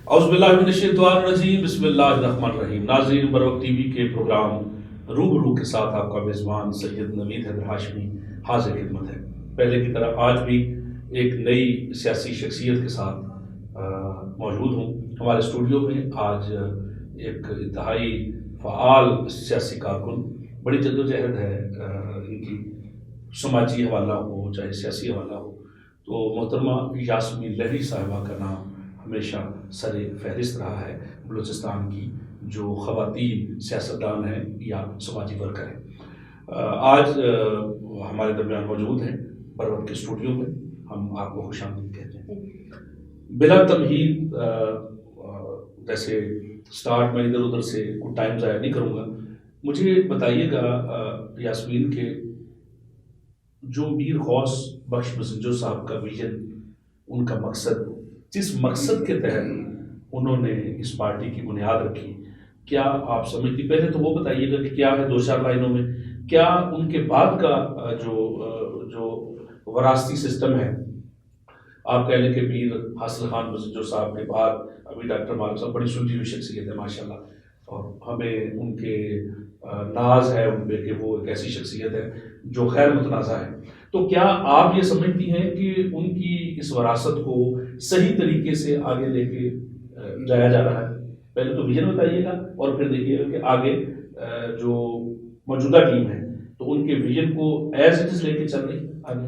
اعوذ باللہ من الشیطان الرجیم، بسم اللہ الرحمن الرحیم۔ ناظرین، بروقت ٹی وی کے پروگرام روبرو کے ساتھ آپ کا میزبان سید نوید حیدر ہاشمی حاضر خدمت ہے۔ پہلے کی طرح آج بھی ایک نئی سیاسی شخصیت کے ساتھ موجود ہوں۔ ہمارے اسٹوڈیو میں آج ایک انتہائی فعال سیاسی کارکن، بڑی جدوجہد ہے ان کی، سماجی حوالہ ہو چاہے سیاسی حوالہ ہو، تو محترمہ یاسمین لہری صاحبہ کا نام ہمیشہ سر فہرست رہا ہے بلوچستان کی جو خواتین سیاستدان ہیں یا سماجی ورکر ہیں۔ آج ہمارے درمیان موجود ہیں بروقت کے اسٹوڈیو میں، ہم آپ کو خوش آمدید کہتے ہیں۔ بلا تمہید ویسے سٹارٹ میں ادھر ادھر سے کچھ ٹائم ضائع نہیں کروں گا، مجھے بتائیے گا یاسمین کے جو میر غوث بخش مسنجر صاحب کا ویژن، ان کا مقصد، جس مقصد کے تحت انہوں نے اس پارٹی کی بنیاد رکھی، کیا آپ سمجھتی؟ پہلے تو وہ بتائیے گا کہ کیا ہے، دو چار لائنوں میں، کیا ان کے بعد کا جو وراثتی سسٹم ہے، آپ کہہ لیں کہ میر حاصل خان مسنجر صاحب کے بعد ابھی ڈاکٹر مالک صاحب بڑی سلجھی ہوئی شخصیت ہے ماشاءاللہ، اور ہمیں ان کے ناز ہے ان پہ کہ وہ ایک ایسی شخصیت ہے جو خیر متنازع ہے۔ تو کیا آپ یہ سمجھتی ہیں کہ ان کی اس وراثت کو صحیح طریقے سے آگے لے کے جایا جا رہا ہے؟ پہلے تو ویژن بتائیے گا اور پھر دیکھیے گا کہ آگے جو موجودہ ٹیم ہے تو ان کے ویژن کو ایز اٹ از لے کے چل رہی ہے آگے۔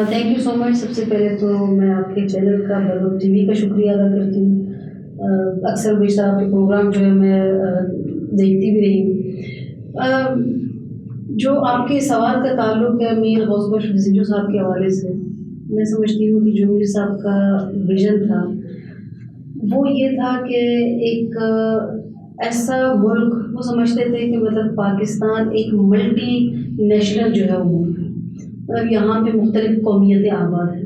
تھینک یو سو مچ۔ سب سے پہلے تو میں آپ کے چینل کا بروقت ٹی وی کا شکریہ ادا کرتی ہوں۔ اکثر بیشتر آپ کے پروگرام جو ہے میں دیکھتی بھی رہی ہوں۔ جو آپ کے سوال کا تعلق ہے میر غوث بخش مسنجر صاحب کے حوالے سے، میں سمجھتی ہوں کہ جو میر صاحب کا ویژن تھا وہ یہ تھا کہ ایک ایسا ملک، وہ سمجھتے تھے کہ مطلب پاکستان ایک ملٹی نیشنل جو ہے وہ ملک ہے، مطلب یہاں پہ مختلف قومیتیں آباد ہیں،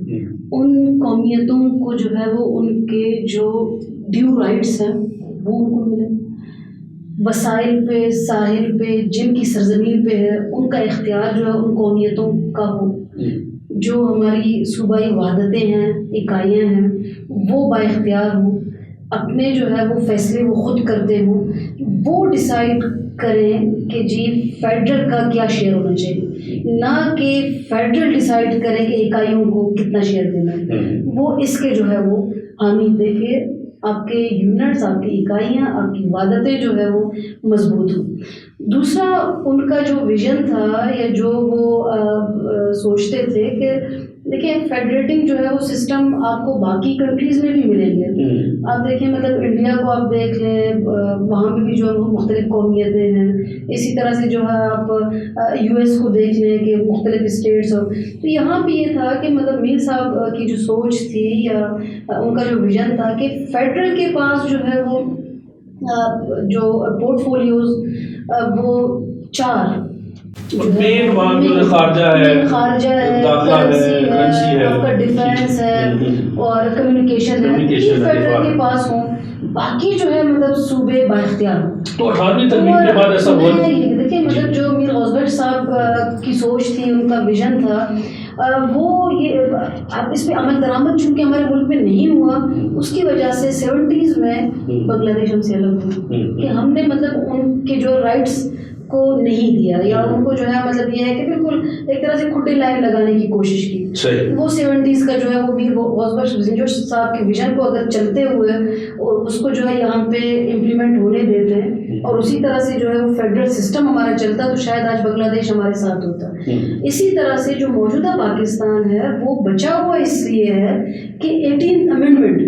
ان قومیتوں کو جو ہے وہ ان کے جو ڈیو رائٹس ہیں وہ ان کو ملے، وسائل پہ، ساحل پہ، جن کی سرزمین پہ ہے ان کا اختیار جو ہے ان قومیتوں کا ہو، جو ہماری صوبائی وحدتیں ہیں، اکائیاں ہیں، وہ با اختیار ہوں، اپنے جو ہے وہ فیصلے وہ خود کرتے ہوں، وہ ڈیسائیڈ کریں کہ جی فیڈرل کا کیا شیئر ہونا چاہیے، نہ کہ فیڈرل ڈیسائیڈ کریں کہ اکائیوں کو کتنا شیئر دینا ہے۔ وہ اس کے جو ہے وہ حامی تھے کہ آپ کے یونٹس، آپ کی اکائیاں، آپ کی وحدتیں جو ہے وہ مضبوط ہوں۔ دوسرا ان کا جو ویژن تھا یا جو وہ سوچتے تھے کہ دیکھیں فیڈریٹنگ جو ہے وہ سسٹم آپ کو باقی کنٹریز میں بھی ملیں گے۔ آپ دیکھیں مطلب انڈیا کو آپ دیکھ لیں، وہاں پہ بھی جو ہے وہ مختلف قومیتیں ہیں، اسی طرح سے جو ہے آپ یو ایس کو دیکھ لیں کہ مختلف اسٹیٹس ہو۔ تو یہاں پہ یہ تھا کہ مطلب میر صاحب کی جو سوچ تھی یا ان کا جو ویژن تھا کہ فیڈرل کے پاس جو ہے وہ جو پورٹ فولیوز وہ چار مین وہاں جو خارجہ ہے، کرنسی ہے، آپ کا ڈیفینس ہے اور کمیونیکیشن ہے، یہ فیڈرل کے پاس ہوں، باقی جو ہے مطلب صوبے با اختیار ہوں۔ تو 18ویں ترمیم کے بعد ایسا ہوا؟ دیکھیں مطلب جو میر غوث بخش صاحب کی سوچ تھی، ان کا ویژن تھا، وہ یہ اب اس پہ عمل درآمد چونکہ ہمارے ملک میں نہیں ہوا، اس کی وجہ سے 70s میں بنگلہ دیش ہم سے الگ ہوئی کہ ہم نے مطلب ان کے جو رائٹس کو نہیں دیا، یا ان کو جو ہے مطلب یہ ہے کہ بالکل ایک طرح سے کھٹی لائن لگانے کی کوشش کی۔ وہ 70s کا جو ہے وہ میر غوث بخش مسنجر صاحب کے ویژن کو اگر چلتے ہوئے اور اس کو جو ہے یہاں پہ امپلیمنٹ ہونے دیتے اور اسی طرح سے جو ہے وہ فیڈرل سسٹم ہمارا چلتا تو شاید آج بنگلہ دیش ہمارے ساتھ ہوتا۔ اسی طرح سے جو موجودہ پاکستان ہے وہ بچا ہوا اس لیے ہے کہ 18 امینڈمنٹ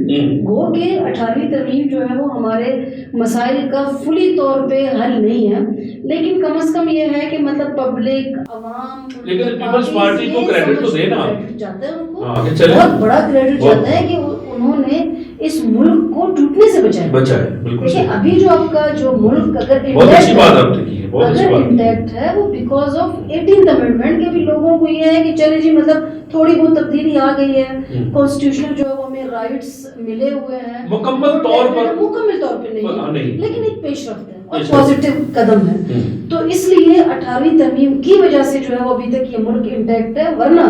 گو کہ 18ویں ترمیم جو ہے وہ ہمارے مسائل کا فلی طور پہ حل نہیں ہے، لیکن کم از کم یہ ہے کہ مطلب پبلک، عوام، لیکن پیپلز پارٹی کو کریڈٹ تو دینا جاتا ہے، ان کو بہت بڑا کریڈٹ جاتا ہے کہ انہوں نے اس ملک کو ٹوٹنے سے بچایا ہے۔ دیکھیں ابھی جو آپ کا جو ملک اگر انٹیکٹ ہے وہ بیکاز آف 18th امینڈمنٹ کے بھی لوگوں کو یہ ہے کہ چلے جی مطلب تھوڑی بہت تبدیلی آ گئی ہے، کانسٹیٹیوشنل جو ہے وہ ہمیں رائٹس ملے ہوئے ہیں، مکمل طور پر نہیں لیکن ایک پیش رفت ہے۔ اور پازیٹیو قدم ہے. تو اس لیے 18ویں ترمیم کی وجہ سے جو ہے وہ ابھی تک یہ ملک انٹیکٹ ہے. ورنہ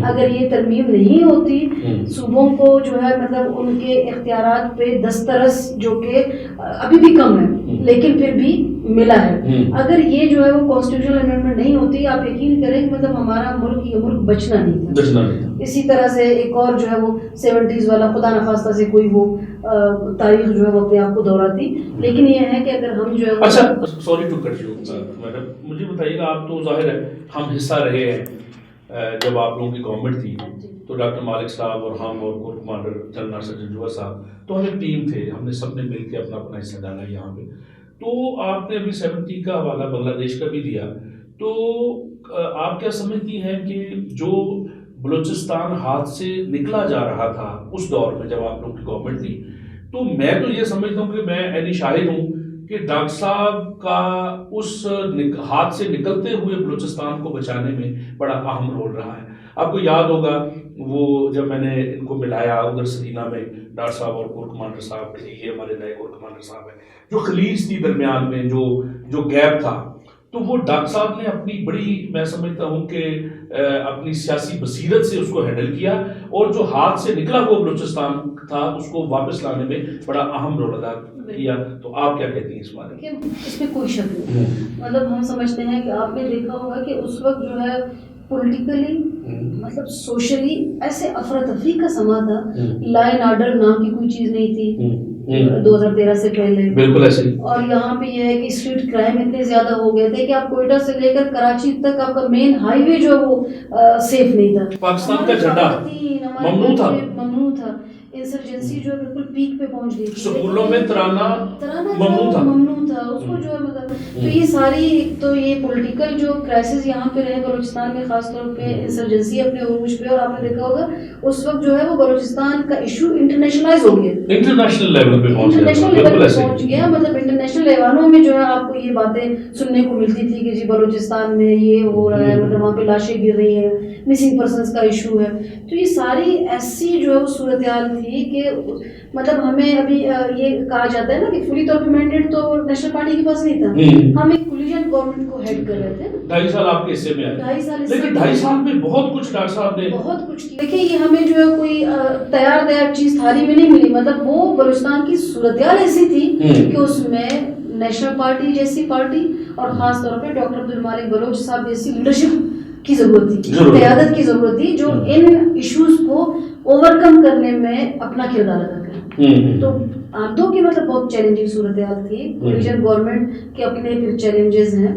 اگر یہ ترمیم نہیں ہوتی صوبوں کو جو ہے مطلب ان کے اختیارات پہ دسترس جو کہ ابھی بھی کم ہے لیکن پھر بھی ملا ہے. اگر یہ جو ہے وہ کانسٹیٹیوشنل امینڈمنٹ نہیں ہوتی آپ یقین کریں کہ مطلب ہمارا ملک یہ ملک بچنا نہیں تھا. اسی طرح سے ایک اور جو ہے وہ 70s والا خدا نخواستہ سے کوئی وہ تاریخ جو ہے وہ اپنے آپ کو دہراتی. لیکن یہ ہے کہ اگر ہم جو ہے اچھا sorry to cut you madam, مجھے بتائیے گا آپ تو ظاہر ہے ہم حصہ رہے ہیں جب آپ لوگوں کی گورنمنٹ تھی تو ڈاکٹر مالک صاحب اور ہم اور کور کمانڈر جنرل سرجن جوہر صاحب تو ہمیں ٹیم تھے, ہم نے سب نے مل کے اپنا اپنا حصہ ڈالا یہاں پہ. تو آپ نے ابھی 70 کا حوالہ بنگلہ دیش کا بھی دیا, تو آپ کیا سمجھتی ہیں کہ جو بلوچستان ہاتھ سے نکلا جا رہا تھا اس دور میں جب آپ لوگ کی گورنمنٹ تھی, تو میں تو یہ سمجھتا ہوں کہ میں عینی شاہد ہوں کہ ڈاکٹر صاحب کا اس ہاتھ سے نکلتے ہوئے بلوچستان کو بچانے میں بڑا اہم رول رہا ہے. آپ کو یاد ہوگا وہ جب میں نے ان کو ملایا ادھر سرینا میں ڈاکٹر صاحب اور کور کمانڈر صاحب, یہ ہمارے نئے کور کمانڈر صاحب ہیں, جو خلیج تھی درمیان میں جو گیپ تھا, تو وہ ڈاکٹر صاحب نے اپنی بڑی میں سمجھتا ہوں کہ اپنی سیاسی بصیرت سے اس کو ہینڈل کیا اور جو ہاتھ سے نکلا ہوا بلوچستان تھا اس کو واپس لانے میں بڑا اہم رول ادا کیا. تو آپ کیا کہتی ہیں اس بارے میں؟ اس میں کوئی شک نہیں. مطلب ہم سمجھتے ہیں کہ آپ نے دیکھا ہوگا کہ اس وقت جو ہے پولیٹیکلی مطلب سوشلی ایسے افراتفری کا سما تھا, لا اینڈ آرڈر نام کی کوئی چیز نہیں تھی 2013 سے پہلے. بالکل ایسے. اور یہاں پہ یہ ہے کہ اسٹریٹ کرائم اتنے زیادہ ہو گئے تھے کہ آپ کوئٹہ سے لے کر کراچی تک آپ کا مین ہائی وے جو ہے وہ سیف نہیں تھا. پاکستان کا جھنڈا ممنوع تھا. انسرجنسی جو ہے بالکل پیک پہ پہنچ گئی تھی. سکولوں میں ترانہ ممنوع تھا اس کو جو ہے مطلب. تو یہ ساری تو یہ پولیٹیکل جو کرائسس یہاں پہ رہے بلوچستان میں خاص طور پہ انسرجنسی اپنے عروج پہ, اور آپ نے دیکھا ہوگا اس وقت جو ہے وہ بلوچستان کا ایشو انٹرنیشنلائز ہو گیا, انٹرنیشنل لیول پہ پہنچ گیا. مطلب انٹرنیشنل ایوانوں میں جو ہے آپ کو یہ باتیں سننے کو ملتی تھی کہ جی بلوچستان میں یہ ہو رہا ہے, مطلب وہاں پہ لاشیں گر رہی ہیں, مسنگ پرسنس کا ایشو ہے. تو یہ ساری ایسی جو ہے وہ صورتحال تھی کہ مطلب ہمیں ابھی یہ کہا جاتا ہے نا کہ فلی طور پہ مینڈیٹ تو نیشنل پارٹی کے پاس نہیں تھا, ہم ایک کولیجن گورنمنٹ کو ہیڈ کر رہے تھے. 2.5 سال آپ کے حصے میں آئے, 2.5 سال, لیکن 2.5 سال میں بہت کچھ ڈاکٹر صاحب نے بہت کچھ کیا. دیکھیں یہ ہمیں جو ہے کوئی تیار چیز تھالی میں نہیں ملی. مطلب وہ بلوچستان کی صورتحال ایسی تھی کہ اس میں نیشنل پارٹی جیسی پارٹی اور خاص طور پہ ڈاکٹر عبدالمالک بلوچ صاحب جیسی لیڈرشپ کی ضرورت تھی, قیادت کی ضرورت تھی جو ان ایشوز کو اوور کم کرنے میں اپنا کردار ادا کرے. تو آدھوں کی مطلب بہت چیلنجنگ صورتحال تھی. کولیجن گورنمنٹ کے اپنے پھر چیلنجز ہیں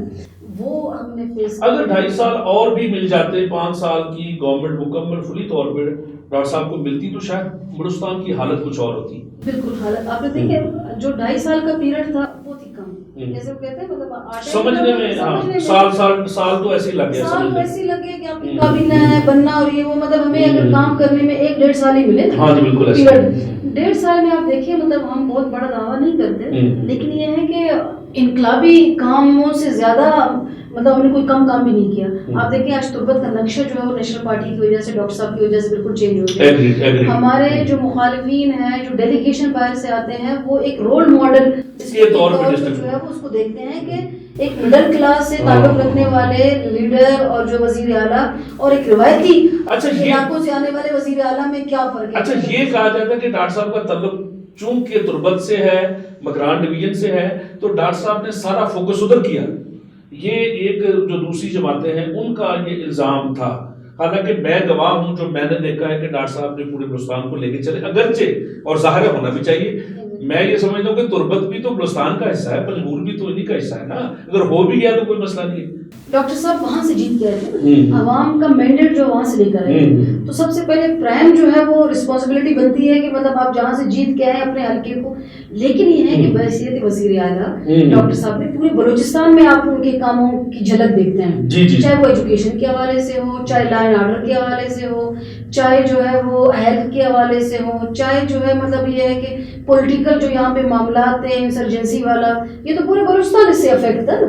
وہ ہم نے فیس. اگر 2.5 سال اور بھی مل جاتے, 5 سال کی گورنمنٹ مکمل فلی طور پہ ڈاکٹر صاحب کو ملتی تو شاید بلوچستان کی حالت کچھ اور ہوتی. بالکل حالت آپ نے دیکھے جو 2.5 سال کا پیریڈ تھا بہت ہی کم, جیسے وہ کہتے ہیں مطلب سمجھنے میں سال تو ایسے ہی لگ گیا, سال تو ایسے ہی لگ گیا کہ آپ کی کابینہ ہے بننا اور یہ وہ, مطلب ہمیں اگر کام کرنے میں 1-1.5 سال ہی ملے. ہاں جی بالکل ایسے. 1.5 سال میں آپ دیکھیے مطلب ہم بہت بڑا دعویٰ نہیں کرتے, لیکن یہ ہے کہ انقلابی کاموں سے زیادہ مطلب ہم نے کوئی کم کام بھی نہیں کیا. آپ دیکھیں آج تربت کا نقشہ جو ہے وہ نیشنل پارٹی کی وجہ سے ڈاکٹر صاحب کی وجہ سے بالکل چینج ہو گیا. ہمارے جو مخالفین ہیں جو ڈیلیگیشن باہر سے آتے ہیں وہ ایک رول ماڈل کے طور پہ جو ہے وہ اس کو دیکھتے ہیں کہ ایک مڈل کلاس سے تعلق رکھنے والے لیڈر اور جو وزیر اعلیٰ اور ایک روایتی علاقوں سے آنے والے وزیر اعلیٰ میں کیا فرق ہے. اچھا یہ کہا جاتا ہے کہ ڈاکٹر صاحب کا تعلق چونکہ تربت سے ہے, مکران ڈویژن سے ہے, تو ڈاکٹر صاحب نے سارا فوکس ادھر کیا. یہ ایک جو دوسری جماعتیں ہیں ان کا یہ الزام تھا. حالانکہ میں گواہ ہوں جو میں نے دیکھا ہے کہ ڈاکٹر صاحب نے پورے بلوچستان کو لے کے چلے, اگرچہ اور ظاہر ہونا بھی چاہیے. میں یہ سمجھتا ہوں کہ تربت بھی تو بلوچستان کا حصہ ہے, پنجگور بھی تو انہی کا حصہ ہے نا, اگر ہو بھی گیا تو کوئی مسئلہ نہیں ہے. ڈاکٹر صاحب وہاں سے جیت کے آئے تھے, عوام کا مینڈیٹ جو وہاں سے لے کر آئے, تو سب سے پہلے پرائم جو ہے وہ رسپانسبلٹی بنتی ہے کہ مطلب آپ جہاں سے جیت کے آئے اپنے حلقے کو. لیکن یہ ہے کہ بحیثیت وزیر اعلیٰ ڈاکٹر صاحب نے پورے بلوچستان میں آپ ان کے کاموں کی جھلک دیکھتے ہیں, چاہے وہ ایجوکیشن کے حوالے سے ہو, چاہے لا اینڈ آرڈر کے حوالے سے ہو, چاہے جو ہے وہ ہیلتھ کے حوالے سے ہوں، چاہے جو ہے مطلب یہ ہے کہ پولیٹیکل جو یہاں پہ معاملات ہیں انسرجنسی والا، یہ تو پورے بلوچستان اس سے افیکٹ تھا نا،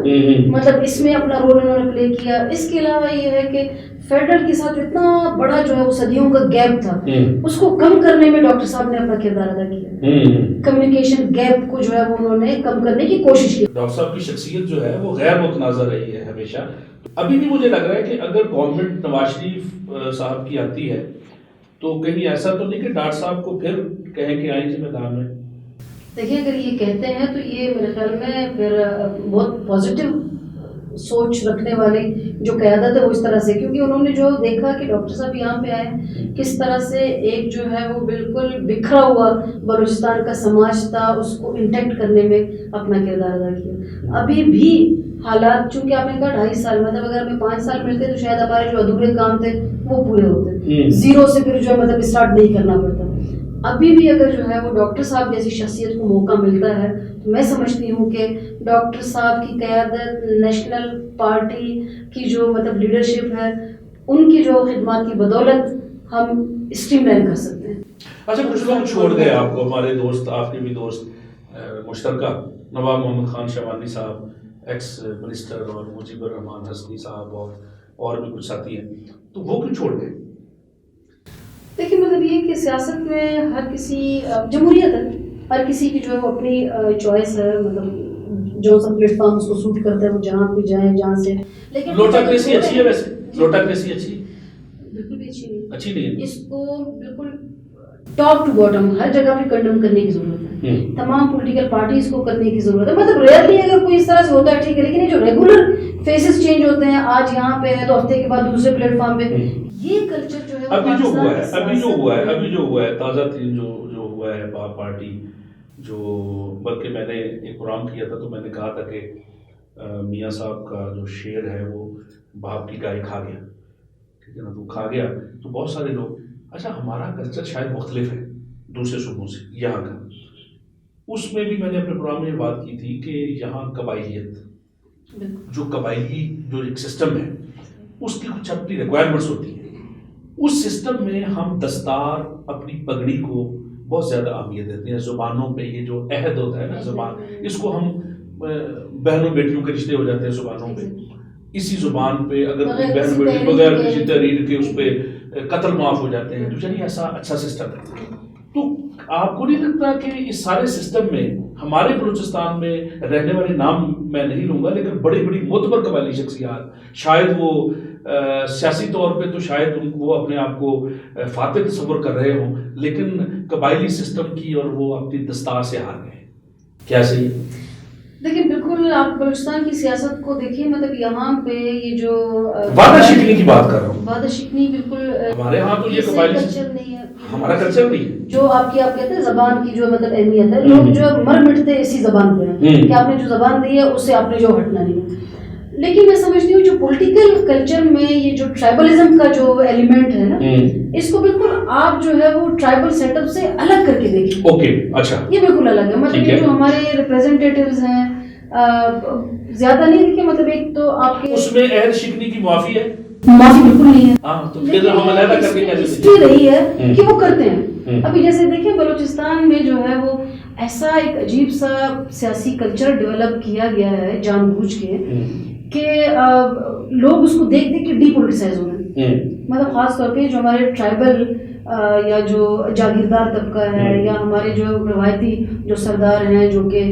مطلب اس میں اپنا رول انہوں نے پلے کیا. اس کے علاوہ یہ ہے کہ فیڈرل کے ساتھ اتنا بڑا جو ہے وہ صدیوں کا گیپ تھا، اس کو کم کرنے میں ڈاکٹر صاحب نے اپنا کردار ادا کیا. کمیونیکیشن گیپ کو جو ہے وہ انہوں نے کم کرنے کی کوشش کی. ڈاکٹر صاحب کی شخصیت جو ہے وہ غیر متنازع رہی ہے ہمیشہ. ابھی بھی مجھے لگ رہا ہے کہ اگر گورنمنٹ نواز شریف صاحب کی آتی ہے تو کہیں ایسا تو نہیں کہ ڈاکٹر صاحب کو پھر کہیں کہ آئیں جی میدان میں. دیکھیں اگر یہ کہتے ہیں تو یہ میرے خیال میں پھر بہت پازیٹیو سوچ رکھنے والی جو قیادت ہے وہ اس طرح سے، کیونکہ انہوں نے جو دیکھا کہ ڈاکٹر صاحب یہاں پہ آئے کس طرح سے ایک جو ہے وہ بالکل بکھرا ہوا بلوچستان کا سماج تھا اس کو انٹیکٹ کرنے میں اپنا کردار ادا کیا. ابھی بھی حالات چونکہ آپ نے کہا 2.5 سال مطلب اگر ہمیں 5 سال ملتے تو شاید ہمارے جو ادھورے کام تھے وہ پورے ہوتے، زیرو سے پھر جو ہے مطلب اسٹارٹ نہیں کرنا پڑتا. ابھی بھی اگر جو ہے وہ ڈاکٹر صاحب جیسی شخصیت کو موقع ملتا ہے تو میں سمجھتی ہوں کہ ڈاکٹر صاحب کی قیادت، نیشنل پارٹی کی جو مطلب لیڈرشپ ہے، ان کی جو خدمات کی بدولت ہم اسٹریم لائن کر سکتے ہیں. اچھا کچھ لوگ چھوڑ گئے آپ کو، ہمارے دوست، آپ کے بھی دوست مشترکہ نواب محمد خان شیبانی صاحب، ایکس منسٹر، اور مجیب الرحمان حسنی صاحب اور بھی کچھ ساتھی ہیں، تو وہ کیوں چھوڑ گئے؟ دیکھیے مطلب یہ کہ سیاست میں ہر کسی جمہوریت ہے، ہر کسی کی جو ہے وہ اپنی چوائس ہے، مطلب جو سا پلیٹ فارم اس کو سوٹ کرتا ہے وہ جہاں پہ جائیں جہاں سے. لیکن لوٹاکریسی اچھی ہے ویسے، لوٹاکریسی اچھی بالکل بھی اچھی نہیں ہے. اس کو بالکل ٹاپ ٹو باٹم ہر جگہ پہ کنڈم کرنے کی ضرورت ہے. تمام پولیٹیکل پارٹیز کو کرنے کی ضرورت ہے. مطلب ریئرلی اگر کوئی اس طرح سے ہوتا ہے ٹھیک ہے، لیکن یہ جو ریگولر فیسز چینج ہوتے ہیں، آج یہاں پہ ہے تو ہفتے کے بعد دوسرے پلیٹ فارم پہ، یہ کلچر جو ہے ابھی جو ہوا ہے تازہ ترین جو ہوا ہے باپ پارٹی، جو بلکہ میں نے ایک پروگرام کیا تھا تو میں نے کہا تھا کہ میاں صاحب کا جو شیر ہے وہ باپ کی گائے کھا گیا، ٹھیک ہے نا، تو کھا گیا تو بہت سارے لوگ، اچھا ہمارا کلچر شاید مختلف ہے دوسرے صوبوں سے یہاں کا. اس میں بھی میں نے اپنے پروگرام میں یہ بات کی تھی کہ یہاں قبائلیت، جو قبائلی جو ایک سسٹم ہے اس کی کچھ اپنی ریکوائرمنٹس ہوتی ہیں. اس سسٹم میں ہم دستار، اپنی پگڑی کو بہت زیادہ اہمیت دیتے ہیں. زبانوں پہ یہ جو عہد ہوتا ہے نا زبان، اس کو ہم بہنوں بیٹیوں کے رشتے ہو جاتے ہیں زبانوں پہ. اسی زبان پہ اگر کوئی بہن بیٹی بغیر کسی تحریر کے اس پہ قتل معاف ہو جاتے ہیں، تو چلیے ایسا اچھا سسٹم ہے. تو آپ کو نہیں لگتا کہ اس سارے سسٹم میں ہمارے بلوچستان میں رہنے والے نام میں نہیں لوں گا لیکن بڑی بڑی معتبر قبائلی شخصیات، شاید وہ سیاسی طور پہ تو شاید ان کو اپنے آپ کو فاتح تصور کر رہے ہوں، لیکن قبائلی سسٹم کی اور وہ اپنی دستار سے ہار گئے، کیا صحیح ہے؟ دیکھیں بالکل آپ بلوچستان کی سیاست کو دیکھیں، مطلب یہاں پہ یہ جو وعدہ شکنی کی بات کر رہا ہوں، وعدہ شکنی بالکل ہمارے ہاں تو یہ قبائلی کلچر نہیں ہے، ہمارا کلچر نہیں ہے. جو آپ کہتے ہیں زبان کی جو مطلب اہمیت ہے، لوگ جو مر مٹتے اسی زبان پہ ہیں کہ آپ نے جو زبان دی ہے اس سے آپ نے جو ہٹنا نہیں ہے. لیکن میں سمجھتی ہوں جو پولیٹیکل کلچر میں یہ جو ٹرائبلزم کا جو ایلیمنٹ ہے نا، اس کو بالکل آپ جو ہے وہ ٹرائبل سیٹ اپ سے الگ کر کے دیکھیں. اوکے، اچھا، یہ بالکل الگ ہے. مطلب یہ جو ہمارے ریپریزنٹیٹیوز ہیں زیادہ نہیں دیکھیں، مطلب ایک تو آپ کے اس میں عہد شکنی کی معافی ہے، معافی بالکل نہیں ہے. ہاں تو پھر ہم علیحدہ کر کے کیسے ہسٹری رہی ہے کہ وہ کرتے ہیں. ابھی جیسے دیکھیں بلوچستان میں جو ہے وہ ایسا ایک عجیب سا سیاسی کلچر ڈیولپ کیا گیا ہے جان بوجھ کے کہ لوگ اس کو دیکھ دیکھ کے ڈی پولیٹیسائز ہو رہے ہیں. مطلب خاص طور پہ جو ہمارے ٹرائبل یا جو جاگیردار طبقہ ہے یا ہمارے جو روایتی جو سردار ہیں جو کہ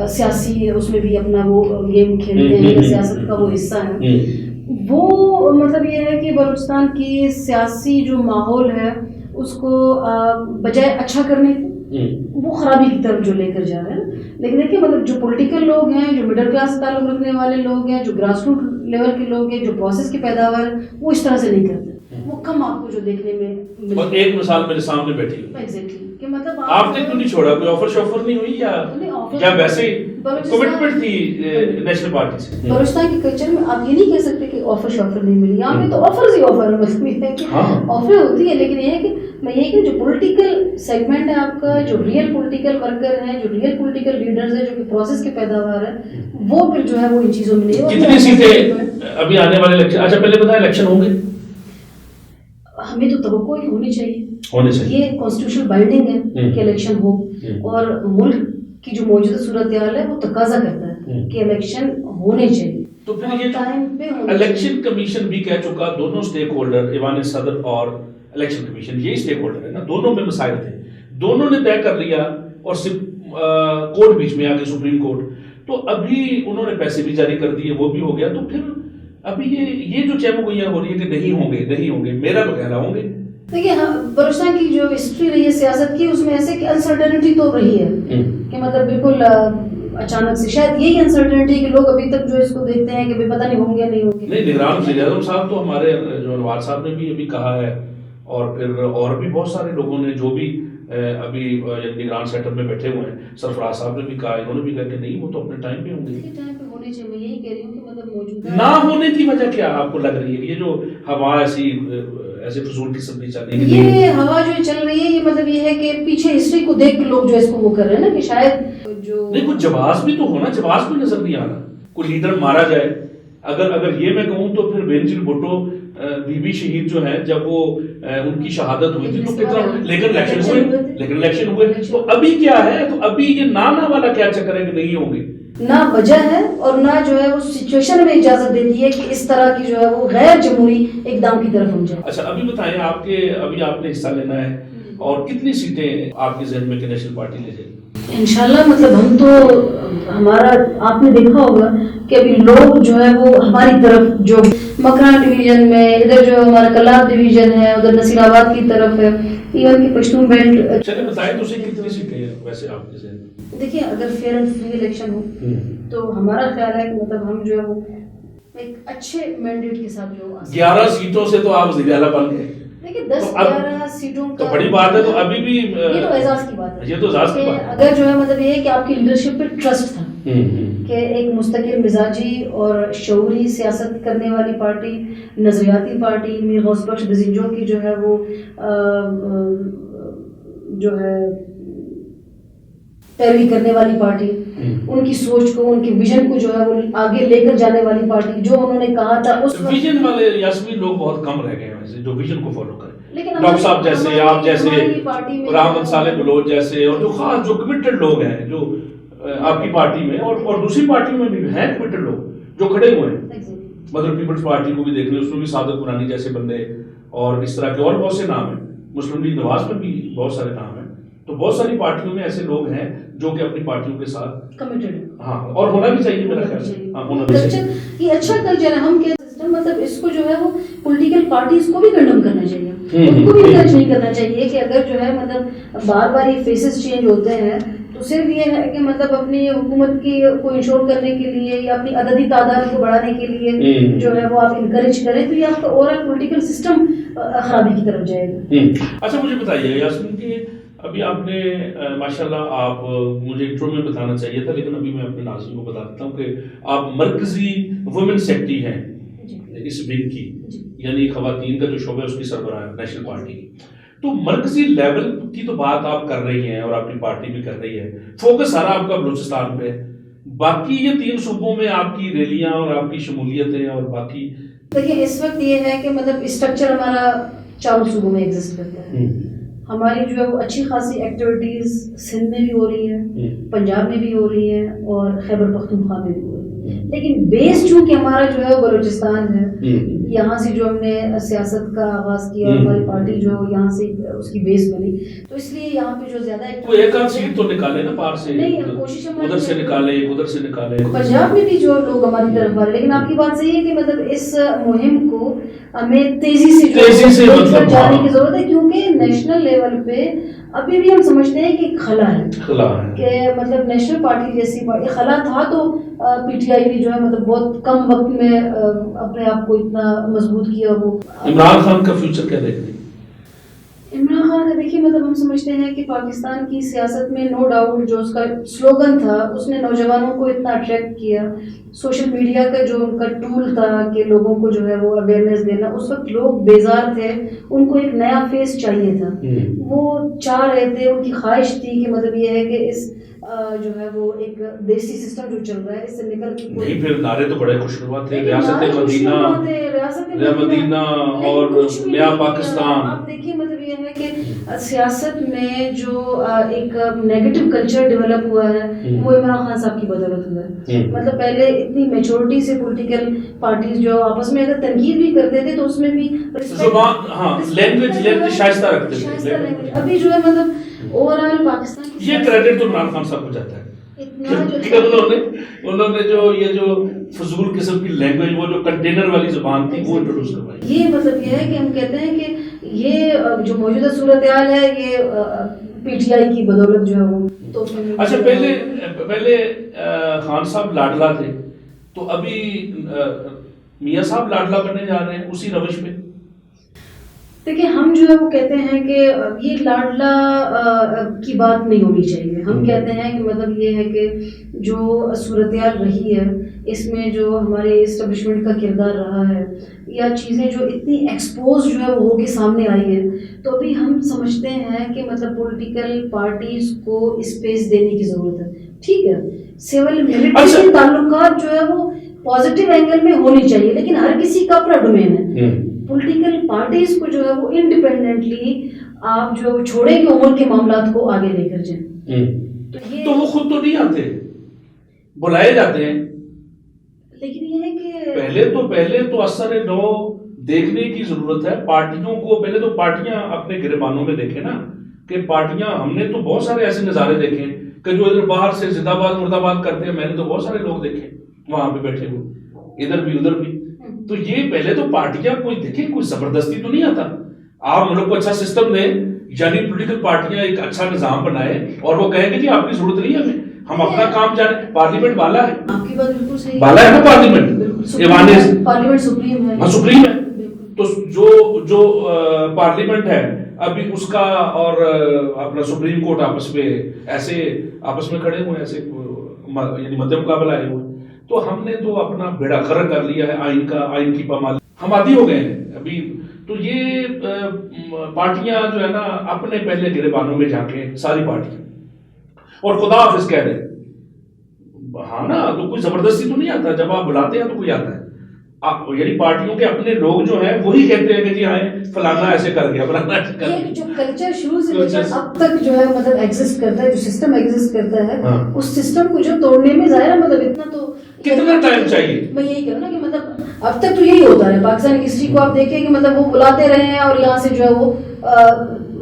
سیاسی اس میں بھی اپنا وہ گیم کھیلتے ہیں یا سیاست کا وہ حصہ ہے، وہ مطلب یہ ہے کہ بلوچستان کی سیاسی جو ماحول ہے اس کو بجائے اچھا کرنے وہ خرابی کی طرف جو لے کر جا رہے ہیں. لیکن دیکھیے مطلب جو پولیٹیکل لوگ ہیں، جو مڈل کلاس سے تعلق رکھنے والے لوگ ہیں، جو گراس روٹ لیول کے لوگ ہیں، جو پروسیس کی پیداوار وہ اس طرح سے نہیں کرتے. وہ کم آپ کو جو دیکھنے میں اور ایک مثال میرے سامنے بیٹھی ہوئی، ایگزیکٹلی کہ مطلب آپ نے کیوں نہیں چھوڑا؟ کوئی آفر شافر نہیں ہوئی یا ویسے ہی کمٹمنٹ تھی نیشنل پارٹی سے؟ بلوچستان کے کلچر میں آپ یہ نہیں کہہ سکتے کہ آفر شافر نہیں ملی. یہاں پہ تو آفرز ہی آفر ہے. مطلب یہ ہے کہ آفر ہوتی ہے، لیکن یہ ہے کہ میں یہ کہ جو پولیٹیکل سیگمنٹ ہے آپ کا، جو ریئل پولیٹیکل ورکر ہیں، جو ریئل پولیٹیکل لیڈرز ہیں، جو کہ پروسیس کی پیداوار ہے، وہ پھر جو ہے وہ ان چیزوں میں نہیں. کتنی سیٹیں ابھی آنے والے الیکشن؟ اچھا پہلے بتائیں الیکشن ہوں گے؟ ہمیں تو توقع ہونی چاہیے، ہونے چاہیے، یہ کانسٹیٹیوشنل بائنڈنگ ہے کہ الیکشن ہو، اور ملک کی جو موجودہ صورتحال ہے وہ تقاضا کرتا ہے کہ الیکشن ہونے چاہیے. تو پھر یہ ٹائم پہ ہونے الیکشن کمیشن بھی کہہ چکا، دونوں اسٹیک ہولڈر ایوان صدر اور الیکشن کمیشن یہی اسٹیک ہولڈر ہے نا، دونوں میں مسائل تھے، دونوں نے طے کر لیا اور کورٹ بیچ میں آ گئی سپریم کورٹ. تو ابھی انہوں نے پیسے بھی جاری کر دیے، وہ بھی ہو گیا. تو پھر ابھی یہ جو چیمو گوئیاں ہو رہی ہے کہ نہیں ہوں گے، میرا تو کہنا ہوں گے. دیکھیے بلوچستان کی جو ہسٹری رہی ہے سیاست کی، اس میں ایسے کہ انسرٹنٹی تو رہی ہے کہ مطلب بالکل اچانک سے، شاید یہی انسرٹنٹی کہ لوگ ابھی تک جو اس کو دیکھتے ہیں کہ پتہ نہیں ہوں گے نہیں ہوں گے. نہیں، نگران وزیر اعظم صاحب تو ہمارے جو انوار صاحب نے بھی ابھی کہا ہے، اور پھر اور بھی بہت سارے لوگوں نے جو بھی ابھی نگران سیٹ اپ میں بیٹھے ہوئے ہیں، سرفراز صاحب نے بھی کہا، انہوں نے بھی کہا کہ نہیں وہ تو اپنے ٹائم پہ ہوں گے. ٹائم پہ ہونے چاہیے. میں یہی کہہ رہی ہوں کہ مطلب موجودہ نہ ہونے کی وجہ کیا آپ کو لگ رہی ہے؟ یہ جو ہوا ایسے فضول قسم کی چل رہی ہے، یہ ہوا جو چل رہی ہے، یہ مطلب یہ ہے کہ پیچھے ہسٹری کو دیکھ کے لوگ جو اس کو وہ کر رہے ہیں نا کہ شاید جو نہیں کچھ جواز بھی تو ہونا، جواز بھی نظر نہیں آ رہا. کوئی لیڈر مارا جائے، اگر یہ میں کہوں تو پھر بینظیر بھٹو بی بی شہید جو ہے، جب وہ ان کی شہادت ہوئی تھی تو کتنا، لیکن الیکشن ہوئے. تو ابھی کیا ہے؟ تو ابھی یہ نانا والا کیا چکر ہے کہ نہیں ہوں گے؟ نہ وجہ ہے اور نہ جو ہے وہ سچویشن میں اجازت دیتی ہے کہ اس طرح کی جو ہے وہ غیر جمہوری اقدام کی طرف ہم جائیں. اچھا ابھی بتائیں، ابھی آپ نے حصہ لینا ہے اور کتنی سیٹیں آپ کے ذہن میں کہ نیشنل پارٹی لے جائے گی؟ انشاءاللہ مطلب ہم تو ہمارا آپ نے دیکھا ہوگا کہ ابھی لوگ جو ہے وہ ہماری طرف جو مکران ڈویژن میں، ادھر جو ہمارا کلاب ڈویژن ہے، ادھر نصیر آباد کی طرف ہے، ایون کی پشتون بیلٹ. چلے بتائیں تو صحیح کتنی سیٹیں ہیں ویسے آپ کے ذہن میں؟ دیکھیے اگر فیئر اینڈ فری الیکشن ہو تو ہمارا خیال ہے کہ مطلب ہم جو ہے وہ ایک اچھے مینڈیٹ کے ساتھ جو 11 سیٹوں سے تو آپ وزیر اعلیٰ بن گئے. دیکھیے 10-11 سیٹوں تو بڑی بات ہے. تو ابھی بھی یہ تو اعزاز کی بات ہے، یہ تو اعزاز کی بات ہے. اگر جو ہے مطلب یہ کہ آپ کی لیڈرشپ پہ ٹرسٹ تھا کہ ایک مستقل مزاجی اور شعوری سیاست کرنے والی پارٹی، نظریاتی پارٹی، میر غوث بخش بزنجوں کی جو ہے وہ جو ہے پیروی کرنے والی پارٹی، ان کی سوچ کو، ان کی ویژن کو جو ہے وہ آگے لے کر جانے والی پارٹی، جو انہوں نے کہا تھا اس ویژن والے یاسمین لوگ بہت کم رہ گئے ہیں ویسے جو ویژن کو فالو کریں. لیکن ڈاکٹر صاحب جیسے، آپ جیسے، رحمت صالح بلوچ جیسے، اور جو خاص جو کمیٹڈ لوگ ہیں جو آپ کی پارٹی میں اور دوسری پارٹیوں میں بھی ہیں کمیٹڈ لوگ جو کھڑے ہوئے ہیں. مدر پیپلز پارٹی کو بھی دیکھ لیں، اس میں بھی سعادت قرآنی جیسے بندے اور اس طرح کے اور بہت سے نام ہیں. مسلم لیگ نواز میں بھی بہت سارے نام ہیں. تو بہت ساری پارٹیوں میں ایسے لوگ ہیں جو کہ اپنی پارٹیوں کے ساتھ کمیٹڈ. ہاں، اور ہونا بھی چاہیے میرا خیال ہے. ہاں ہونا بھی چاہیے. یہ اچھا کلچر ہے. ہم کیا سسٹم مطلب اس کو جو ہے وہ پولیٹیکل پارٹیز کو بھی کنڈم کرنا چاہیے، ان کو بھی انکریج نہیں کرنا چاہیے کہ اگر جو ہے مطلب بار بار یہ فیسز چینج ہوتے ہیں تو صرف یہ ہے کہ مطلب اپنی حکومت کی کو انشور کرنے کے لیے یا اپنی عددی تعداد کو بڑھانے کے لیے جو ہے وہ آپ انکریج کریں تو یہ آپ کا اوورآل پولیٹیکل سسٹم خرابی کی طرف جائے گا. اچھا مجھے بتائیے یاسمین کہ ابھی آپ نے ماشاءاللہ، آپ مجھے انٹرو میں بتانا چاہیے تھا لیکن ابھی میں اپنے ناظرین کو بتا دیتا ہوں کہ آپ مرکزی وومن سیکٹری ہیں اس ونگ کی، یعنی خواتین کا جو شعبہ ہے اس کی سربراہ نیشنل پارٹی کی. تو مرکزی لیول کی تو بات آپ کر رہی ہیں اور آپ کی پارٹی بھی کر رہی ہے، فوکس سارا آپ کا بلوچستان پہ. باقی یہ 3 صوبوں میں آپ کی ریلیاں اور آپ کی شمولیتیں اور باقی دیکھیے اس وقت یہ ہے کہ مطلب اسٹرکچر ہمارا 4 صوبوں میں ایگزسٹ کرتا ہے. ہماری جو ہے وہ اچھی خاصی ایکٹیویٹیز سندھ میں بھی ہو رہی ہے، پنجاب میں بھی ہو رہی ہے اور خیبر پختونخوا میں بھی ہو رہی ہے. لیکن بیس چونکہ ہمارا جو ہے وہ بلوچستان ہے، یہاں سے جو ہم نے سیاست کا آغاز کیا، ہماری پارٹی جو یہاں سے اس کی بیس بنی، تو اس لیے یہاں پہ جو زیادہ ایک آدھ سیٹ تو نکالے نا باہر سے، نہیں کوشش ادھر سے نکالے ادھر سے نکالے. پنجاب میں بھی جو لوگ ہماری طرف آ رہے، لیکن آپ کی بات صحیح ہے کہ مطلب اس مہم کو ہمیں تیزی سے مطلب جانے کی ضرورت ہے کیونکہ نیشنل لیول پہ ابھی بھی ہم سمجھتے ہیں کہ خلا ہے کہ مطلب نیشنل پارٹی جیسی پارٹی خلا تھا تو پی ٹی آئی بھی جو ہے مطلب بہت کم وقت میں اپنے آپ کو اتنا مضبوط کیا. وہ عمران خان کا فیوچر کیا دیکھ رہے ہیں؟ عمران خان کا دیکھیے مطلب ہم سمجھتے ہیں کہ پاکستان کی سیاست میں نو ڈاؤٹ جو اس کا سلوگن تھا اس نے نوجوانوں کو اتنا اٹریکٹ کیا. سوشل میڈیا کا جو ان کا ٹول تھا کہ لوگوں کو جو ہے وہ اویئرنیس دینا، اس وقت لوگ بیزار تھے، ان کو ایک نیا فیس چاہیے تھا. وہ چاہ رہے تھے، ان کی خواہش تھی کہ مطلب یہ ہے کہ اس جو ہے وہ ایک دیسی سسٹم جو چل رہا ہے اس سے نکل کے نہیں پھر نعرے تو بڑے خوشنما تھے، ریاست مدینہ اور نیا پاکستان. آپ دیکھیے مطلب یہ ہے کہ سیاست میں جو ایک نیگیٹو کلچر ڈیولپ ہوا ہے وہ عمران خان صاحب کی بدولت ہوا ہے. مطلب پہلے اتنی میچورٹی سے پولیٹیکل پارٹیز جو آپس میں اگر تنقید بھی کرتے تھے تو اس میں بھی زبان ہاں لینگویج شائستہ رکھتے تھے. ابھی جو ہے مطلب اوور آل پاکستان یہ کریڈٹ تو عمران خان صاحب کو جاتا ہے. انہوں نے جو یہ جو فضول قسم کی لینگویج وہ جو کنٹینر والی زبان تھی وہ انٹروڈیوس کروائی. یہ مطلب یہ ہے کہ ہم کہتے ہیں کہ یہ جو موجودہ صورتحال ہے یہ پی ٹی آئی کی بدولت جو ہے وہ تو. اچھا پہلے خان صاحب لاڈلا تھے تو ابھی میاں صاحب لاڈلا بننے جا رہے ہیں اسی روش پہ. دیکھیں ہم جو ہے وہ کہتے ہیں کہ یہ لاڈلا کی بات نہیں ہونی چاہیے. ہم کہتے ہیں کہ مطلب یہ ہے کہ جو صورتحال رہی ہے اس میں جو ہمارے اسٹیبلشمنٹ کا کردار رہا ہے یا چیزیں جو اتنی ایکسپوز جو ہے وہ ہو کے سامنے آئی ہیں تو ابھی ہم سمجھتے ہیں کہ مطلب پولیٹیکل پارٹیز کو اسپیس دینے کی ضرورت ہے. ٹھیک ہے سول ملٹری تعلقات جو ہے وہ پازیٹیو اینگل میں ہونی چاہیے لیکن ہر کسی کا اپنا ڈومین ہے. پولیٹیکل پارٹیز کو جو ہے وہ انڈیپینڈنٹلی آپ جو چھوڑیں کہ عمر کے معاملات کو آگے لے کر جائیں. تو وہ خود تو نہیں آتے بلائے جاتے ہیں. لیکن یہ ہے کہ پہلے تو اثر نو دیکھنے کی ضرورت ہے. پارٹیوں کو پہلے تو پارٹیاں اپنے گریبانوں میں دیکھیں نا کہ پارٹیاں ہم نے تو بہت سارے ایسے نظارے دیکھے کہ جو ادھر باہر سے زندہ باد مرد آباد کرتے ہیں. میں نے تو بہت سارے لوگ دیکھے وہاں پہ بیٹھے ہوئے ادھر بھی ادھر بھی. تو یہ پہلے تو پارٹیاں کوئی دیکھیں کوئی زبردستی تو نہیں آتا. آپ ملک کو اچھا سسٹم دیں یعنی پولیٹیکل پارٹیاں ایک اچھا نظام بنائے اور وہ کہیں کہ جی آپ کی ضرورت نہیں ہے ہمیں ہم اپنا کام جانیں. پارلیمنٹ والا ہے. آپ کی بات بالکل صحیح ہے. والا ہے نا پارلیمنٹ. پارلیمنٹ سپریم ہے. ہاں سپریم ہے. تو جو پارلیمنٹ ہے ابھی اس کا اور اپنا سپریم کورٹ آپس میں ایسے آپس میں کھڑے ہوئے ایسے یعنی مدھیہ مقابلہ آئے ہوئے. تو ہم نے تو اپنا بیڑا غرق کر لیا ہے آئین کی پامال ہم عادی ہو گئے ہیں ابھی. تو یہ پارٹیاں جو ہے نا اپنے پہلے گریبانوں میں جا کے ساری پارٹیاں اور خدا حافظ کہہ دیں. ہاں نا تو کوئی زبردستی تو نہیں آتا. جب آپ بلاتے ہیں تو کوئی آتا ہے. یعنی پارٹیوں کے اپنے لوگ جو ہیں وہی کہتے ہیں کہ جی آئیں فلانا ایسے کر گیا فلانا ایسے کر گیا. جو کلچر شروع سے لے کر اب تک جو ہے مطلب ایگزسٹ کرتا ہے جو سسٹم ایگزسٹ کرتا ہے اس سسٹم کو جو توڑنے میں ظاہر مطلب اتنا تو کتنا ٹائم چاہیے. میں یہی کہوں نا کہ مطلب اب تک تو یہی ہوتا ہے پاکستان کی ہسٹری کو آپ دیکھیں کہ مطلب وہ بلاتے رہے ہیں اور یہاں سے جو ہے وہ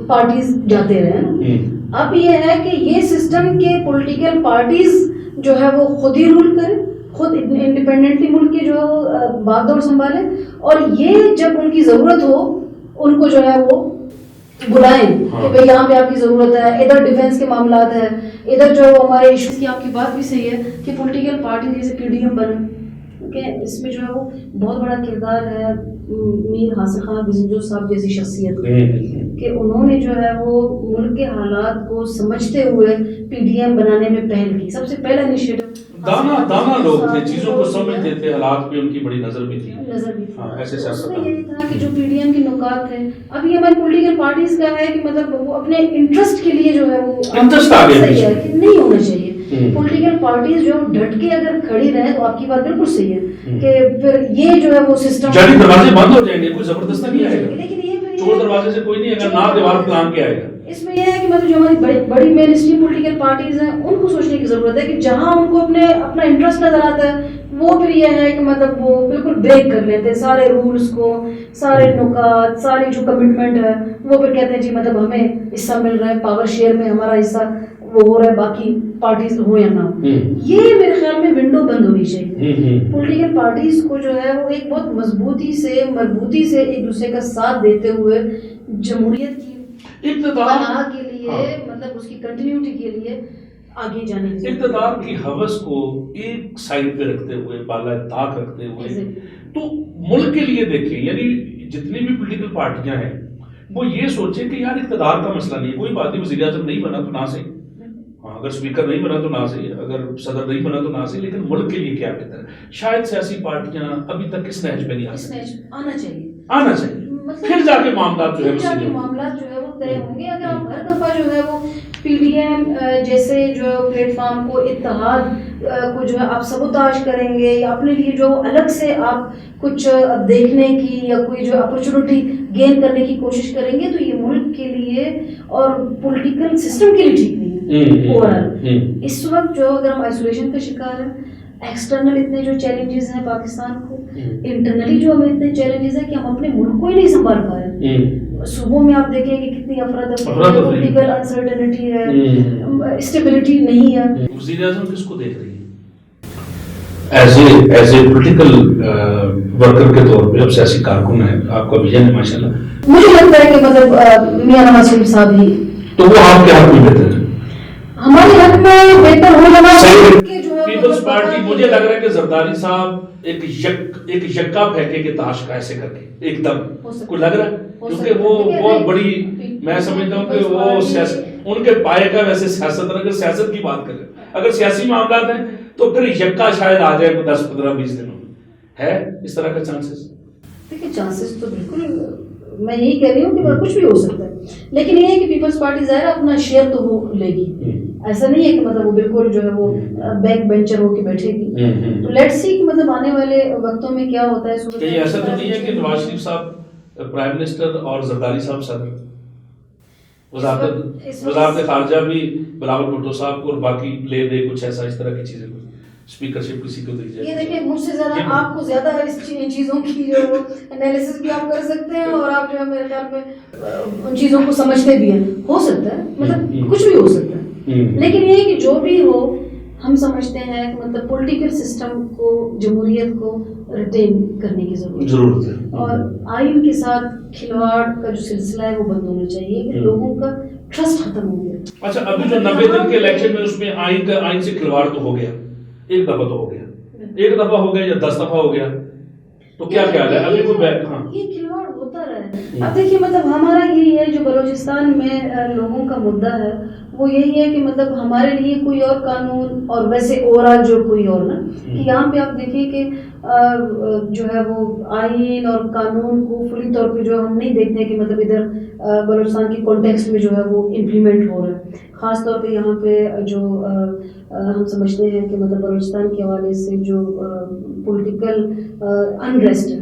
پارٹیز جاتے رہے ہیں. اب یہ ہے کہ یہ سسٹم کے پولیٹیکل پارٹیز جو ہے وہ خود ہی رول کریں خود انڈیپینڈنٹلی ملک کی جو ہے وہ باغ دور سنبھالے اور یہ جب ان کی ضرورت ہو ان کو جو ہے وہ بلائیں کہ بھئی یہاں پہ آپ کی ضرورت ہے. ادھر ڈیفینس کے معاملات ہیں ادھر جو ہے وہ ہمارے ایشوز کی. آپ کی بات بھی صحیح ہے کہ پولیٹیکل پارٹی جیسے پی ڈی ایم بنے کہ اس میں جو ہے وہ بہت بڑا کردار ہے میر حاصل خان بزنجو صاحب جیسی شخصیت کہ انہوں نے جو ہے وہ ملک کے حالات کو سمجھتے ہوئے پی ڈی ایم بنانے میں پہل کی. سب سے پہلا انیشیٹو دانا لوگ تھے چیزوں کو سمجھتے تھے حالات پہ ان کی بڑی نظر بھی تھی. ایسے سیاست یہی تھا کہ جو پی ڈی ایم کے نکات تھے اب یہ ہماری پولیٹیکل پارٹیز کا ہے کہ مطلب وہ اپنے انٹرسٹ کے لیے جو ہے وہ انٹرسٹ آ گیا صحیح ہے کہ نہیں ہونا چاہیے. پولیٹیکل پارٹیز جو ڈٹ کے اگر کھڑی رہے تو آپ کی بات بالکل صحیح ہے کہ پھر یہ جو ہے وہ سسٹم جاری دروازے بند ہو جائیں گے کوئی زبردست نہیں آئے گا. لیکن یہ چور دروازے سے کوئی نہیں اگر نہ دیوار پلان کے آئے گا. اس میں یہ ہے کہ مطلب جو ہماری بڑی مین اسٹریم پولیٹیکل پارٹیز ہیں ان کو سوچنے کی ضرورت ہے کہ جہاں ان کو اپنا انٹرسٹ نظر آتا ہے وہ پھر یہ ہے کہ مطلب وہ بالکل بریک کر لیتے ہیں سارے رولز کو سارے نکات ساری جو کمٹمنٹ ہے وہ پھر کہتے ہیں جی مطلب ہمیں حصہ مل رہا ہے پاور شیئر میں ہمارا حصہ وہ ہو رہا ہے باقی پارٹیز ہو یا نہ ہو. یہ میرے خیال میں ونڈو بند ہونی چاہیے. پولیٹیکل پارٹیز کو جو ہے وہ ایک بہت مربوطی سے ایک دوسرے کا ساتھ دیتے ہوئے جمہوریت کی بنا کے لیے مطلب اس کی کنٹینیوٹی کے لیے آگے جانے کی اقتدار کی ہوس کو ایک سائڈ پہ رکھتے ہوئے بالا طاق رکھتے ہوئے تو ملک کے لیے دیکھیں یعنی جتنی بھی پولیٹیکل پارٹیاں ہیں وہ یہ سوچیں کہ یار اقتدار کا مسئلہ نہیں کوئی بات نہیں وزیر اعظم نہیں بنا تو نہ صحیح اگر اسپیکر نہیں بنا تو نہ صحیح اگر صدر نہیں بنا تو نہ صحیح لیکن ملک کے لیے کیا بہتر ہے. شاید سیاسی پارٹیاں ابھی تک اس نہج پہ نہیں آنا چاہیے پھر جا کے معاملات جو ہے طے ہوں گے. اگر آپ ہر دفعہ جو ہے وہ پی ڈی ایم جیسے جو پلیٹ فارم کو اتحاد کو جو ہے آپ سبوتاج کریں گے یا اپنے لیے جو الگ سے آپ کچھ دیکھنے کی یا کوئی جو اپرچونٹی گین کرنے کی کوشش کریں گے تو یہ ملک کے لیے اور پولیٹیکل سسٹم کے لیے ٹھیک نہیں ہے اوورآل. اس وقت جو اگر ہم آئسولیشن کا شکار ہیں, ایکسٹرنل اتنے جو چیلنجز ہیں پاکستان کو, انٹرنلی جو ہمیں اتنے چیلنجز ہیں کہ ہم اپنے ملک کو ہی نہیں سنبھال پا رہے ہیں. صوبوں میں آپ دیکھیں کہ کتنی افراتفری ہے, پولیٹیکل انسرٹنٹی ہے, اسٹیبلٹی نہیں ہے. وزیر اعظم کس کو دیکھ رہی ہیں ایز اے پولیٹیکل ورکر کے طور پہ؟ اب سیاسی کارکن ہے, آپ کا ویژن ہے ماشاء اللہ. مجھے لگتا ہے کہ مطلب میاں نواز شریف صاحب ہی تو وہ آپ کے حق میں بہتر ہے, ہمارے حق میں بہتر ہو جانا. پیپلز پارٹی مجھے لگ رہا ہے کہ زرداری صاحب ایک یکا پھینکے کے تاش کا ایسے کر کے ایک دم کو لگ رہا ہے, کیونکہ وہ بہت بڑی, میں سمجھتا ہوں کہ وہ ان کے پائے کا ویسے سیاست, اگر سیاست کی بات کریں, اگر سیاسی معاملات ہیں تو پھر یکا شاید آ جائے 10-15-20 دنوں میں. ہے اس طرح کا چانسز؟ دیکھیے چانسز تو بالکل, میں یہی کہہ رہی ہوں کہ کچھ بھی ہو سکتا ہے, لیکن یہ ہے کہ پیپلز پارٹی ظاہر اپنا شیئر تو وہ لے گی. ایسا نہیں ہے کہ مطلب وہ بالکل جو ہے وہ بیک بینچر ہو کے بیٹھے گی. تو لیٹس سی کہ مطلب آنے والے وقتوں میں کیا ہوتا ہے. کہیں ایسا تو نہیں ہے کہ نواز شریف صاحب پرائم منسٹر اور زرداری صاحب صدر, وزارت خارجہ بھی بلاول بھٹو صاحب کو اور باقی لے دے کچھ ایسا, اس طرح کی چیزیں, اسپیکرشپ کسی کو دی جائے. یہ دیکھیں مجھ سے زیادہ آپ کو زیادہ ان چیزوں کی جو انالیسس بھی آپ کر سکتے ہیں, اور آپ جو ہے میرے خیال میں ان چیزوں کو سمجھتے بھی ہیں. ہو سکتا ہے, مطلب کچھ بھی ہو سکتا ہے, لیکن یہ کہ جو بھی ہو ہم سمجھتے ہیں کہ مطلب پولیٹیکل سسٹم کو, جمہوریت کو ریٹین کرنے کی ضرورت ہے, اور آئین کے ساتھ کھلواڑ کا جو سلسلہ ہے وہ بند ہونا چاہیے کہ لوگوں کا ٹرسٹ ختم ہو گیا. اچھا, ابھی جو 90 دن کے الیکشن میں اس میں آئین سے کھلواڑ تو ہو گیا, ایک دفعہ تو ہو گیا, ایک دفعہ ہو گیا یا 10 دفعہ ہو گیا, تو کیا خیال ہے ابھی کوئی بیک؟ ہاں, یہ کھلواڑ ہوتا رہا. اب دیکھیے مطلب ہمارا یہی ہے جو بلوچستان میں لوگوں کا مدعا ہے وہ یہی ہے کہ مطلب ہمارے لیے کوئی اور قانون, اور ویسے اور جو کوئی اور نا, کہ یہاں پہ آپ دیکھیں کہ جو ہے وہ آئین اور قانون کو فلی طور پہ جو ہم نہیں دیکھتے کہ مطلب ادھر بلوچستان کی کانٹیکسٹ میں جو ہے وہ امپلیمنٹ ہو رہا ہے. خاص طور پہ یہاں پہ جو ہم سمجھتے ہیں کہ مطلب بلوچستان کے حوالے سے جو پولیٹیکل انریسٹ ہے,